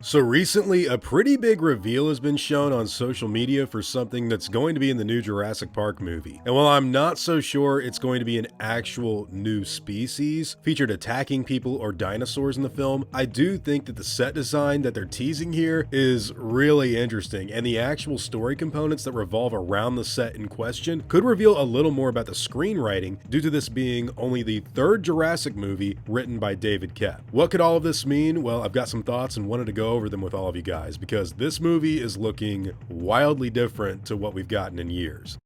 So recently, a pretty big reveal has been shown on social media for something that's going to be in the new Jurassic Park movie. And while I'm not so sure it's going to be an actual new species featured attacking people or dinosaurs in the film, I do think that the set design that they're teasing here is really interesting, and the actual story components that revolve around the set in question could reveal a little more about the screenwriting due to this being only the third Jurassic movie written by David Koepp. What could all of this mean? Well, I've got some thoughts and wanted to go over them with all of you guys because this movie is looking wildly different to what we've gotten in years.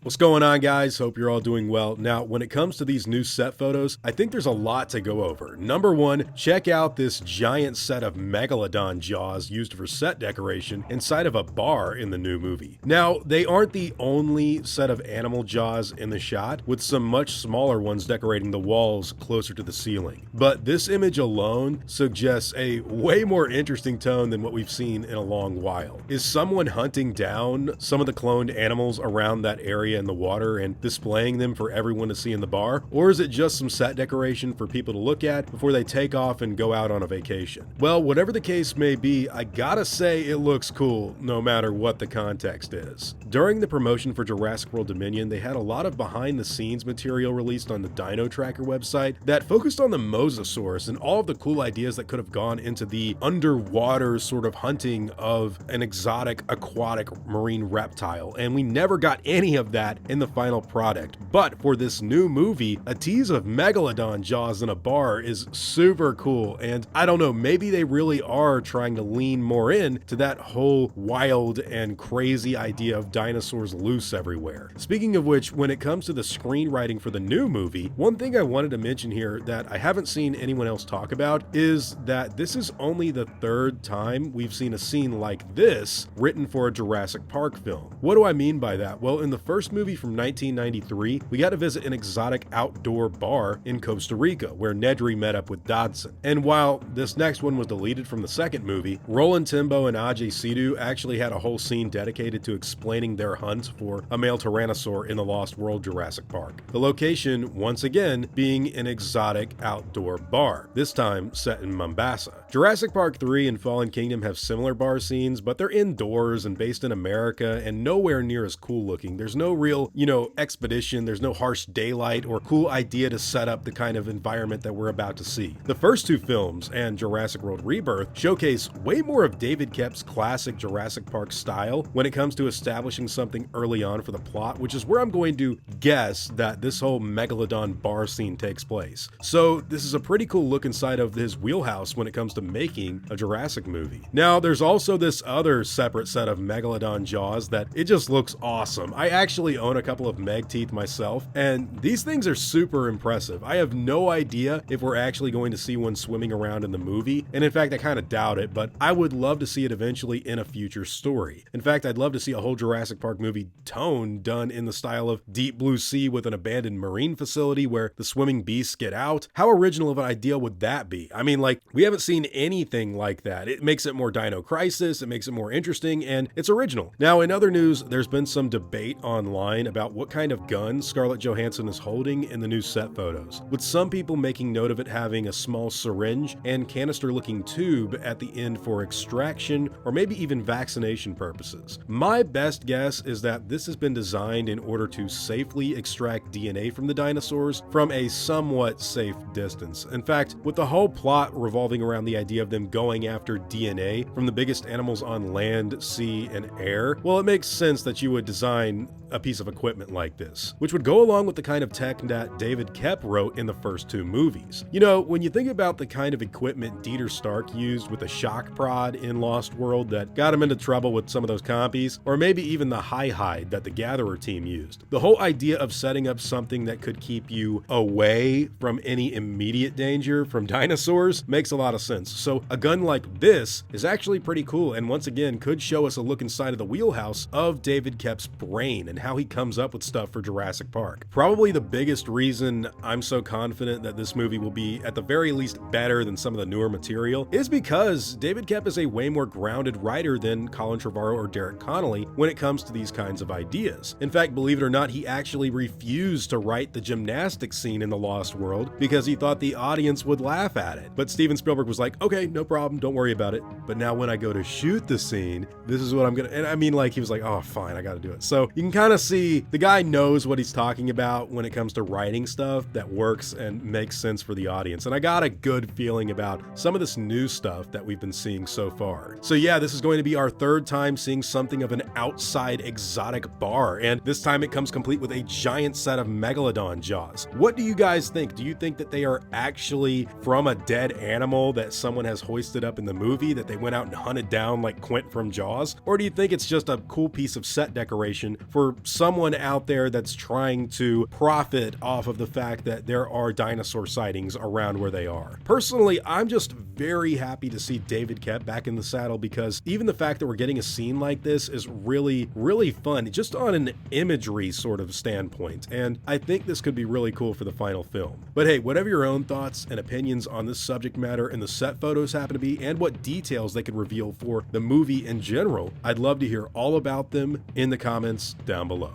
What's going on, guys? Hope you're all doing well. Now, when it comes to these new set photos, I think there's a lot to go over. Number one, check out this giant set of megalodon jaws used for set decoration inside of a bar in the new movie. Now, they aren't the only set of animal jaws in the shot, with some much smaller ones decorating the walls closer to the ceiling. But this image alone suggests a way more interesting tone than what we've seen in a long while. Is someone hunting down some of the cloned animals around that area in the water and displaying them for everyone to see in the bar? Or is it just some set decoration for people to look at before they take off and go out on a vacation? Well, whatever the case may be, I gotta say it looks cool no matter what the context is. During the promotion for Jurassic World Dominion, they had a lot of behind the scenes material released on the Dino Tracker website that focused on the mosasaurus and all of the cool ideas that could have gone into the underwater sort of hunting of an exotic aquatic marine reptile, and we never got any of that in the final product. But for this new movie, a tease of megalodon jaws in a bar is super cool, and I don't know, maybe they really are trying to lean more in to that whole wild and crazy idea of dinosaurs loose everywhere. Speaking of which, when it comes to the screenwriting for the new movie, one thing I wanted to mention here that I haven't seen anyone else talk about is that this is only the third time we've seen a scene like this written for a Jurassic Park film. What do I mean by that? Well, in the first movie from 1993, we got to visit an exotic outdoor bar in Costa Rica where Nedry met up with Dodson. And while this next one was deleted from the second movie, Roland Timbo and Ajay Sidhu actually had a whole scene dedicated to explaining their hunt for a male tyrannosaur in the Lost World Jurassic Park. The location, once again, being an exotic outdoor bar, this time set in Mombasa. Jurassic Park 3 and Fallen Kingdom have similar bar scenes, but they're indoors and based in America and nowhere near as cool looking. There's no real, expedition, there's no harsh daylight or cool idea to set up the kind of environment that we're about to see. The first two films and Jurassic World Rebirth showcase way more of David Koepp's classic Jurassic Park style when it comes to establishing something early on for the plot, which is where I'm going to guess that this whole megalodon bar scene takes place. So this is a pretty cool look inside of his wheelhouse when it comes to making a Jurassic movie. Now, there's also this other separate set of megalodon jaws that it just looks awesome. I actually own a couple of meg teeth myself, and these things are super impressive. I have no idea if we're actually going to see one swimming around in the movie, and in fact I kind of doubt it, but I would love to see it eventually in a future story. In fact, I'd love to see a whole Jurassic Park movie tone done in the style of Deep Blue Sea with an abandoned marine facility where the swimming beasts get out. How original of an idea would that be? I mean, like, we haven't seen anything like that. It makes it more Dino Crisis, it makes it more interesting, and it's original. Now, in other news, there's been some debate online about what kind of gun Scarlett Johansson is holding in the new set photos, with some people making note of it having a small syringe and canister-looking tube at the end for extraction or maybe even vaccination purposes. My best guess is that this has been designed in order to safely extract DNA from the dinosaurs from a somewhat safe distance. In fact, with the whole plot revolving around the idea of them going after DNA from the biggest animals on land, sea, and air, well, it makes sense that you would design a piece of equipment like this, which would go along with the kind of tech that David Koepp wrote in the first two movies. When you think about the kind of equipment Dieter Stark used with the shock prod in Lost World that got him into trouble with some of those compies, or maybe even the high hide that the Gatherer team used, the whole idea of setting up something that could keep you away from any immediate danger from dinosaurs makes a lot of sense. So a gun like this is actually pretty cool, and once again could show us a look inside of the wheelhouse of David Koepp's brain and how how he comes up with stuff for Jurassic Park. Probably the biggest reason I'm so confident that this movie will be at the very least better than some of the newer material is because David Koepp is a way more grounded writer than Colin Trevorrow or Derek Connolly when it comes to these kinds of ideas. In fact, believe it or not, he actually refused to write the gymnastics scene in The Lost World because he thought the audience would laugh at it. But Steven Spielberg was like, okay, no problem, don't worry about it. But now when I go to shoot the scene, this is what I'm gonna, and I mean, like, he was like, oh, fine, I gotta do it. So you can kind of see the guy knows what he's talking about when it comes to writing stuff that works and makes sense for the audience. And I got a good feeling about some of this new stuff that we've been seeing so far. So yeah, this is going to be our third time seeing something of an outside exotic bar, and this time it comes complete with a giant set of megalodon jaws. What do you guys think? Do you think that they are actually from a dead animal that someone has hoisted up in the movie that they went out and hunted down like Quint from Jaws? Or do you think it's just a cool piece of set decoration for someone out there that's trying to profit off of the fact that there are dinosaur sightings around where they are? Personally, I'm just very happy to see David Koepp back in the saddle, because even the fact that we're getting a scene like this is really, really fun, just on an imagery sort of standpoint, and I think this could be really cool for the final film. But hey, whatever your own thoughts and opinions on this subject matter and the set photos happen to be, and what details they could reveal for the movie in general, I'd love to hear all about them in the comments down below.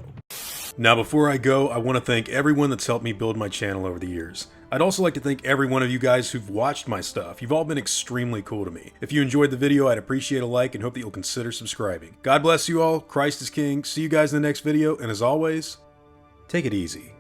Now, before I go, I want to thank everyone that's helped me build my channel over the years. I'd also like to thank every one of you guys who've watched my stuff. You've all been extremely cool to me. If you enjoyed the video, I'd appreciate a like and hope that you'll consider subscribing. God bless you all. Christ is King. See you guys in the next video, and as always, take it easy.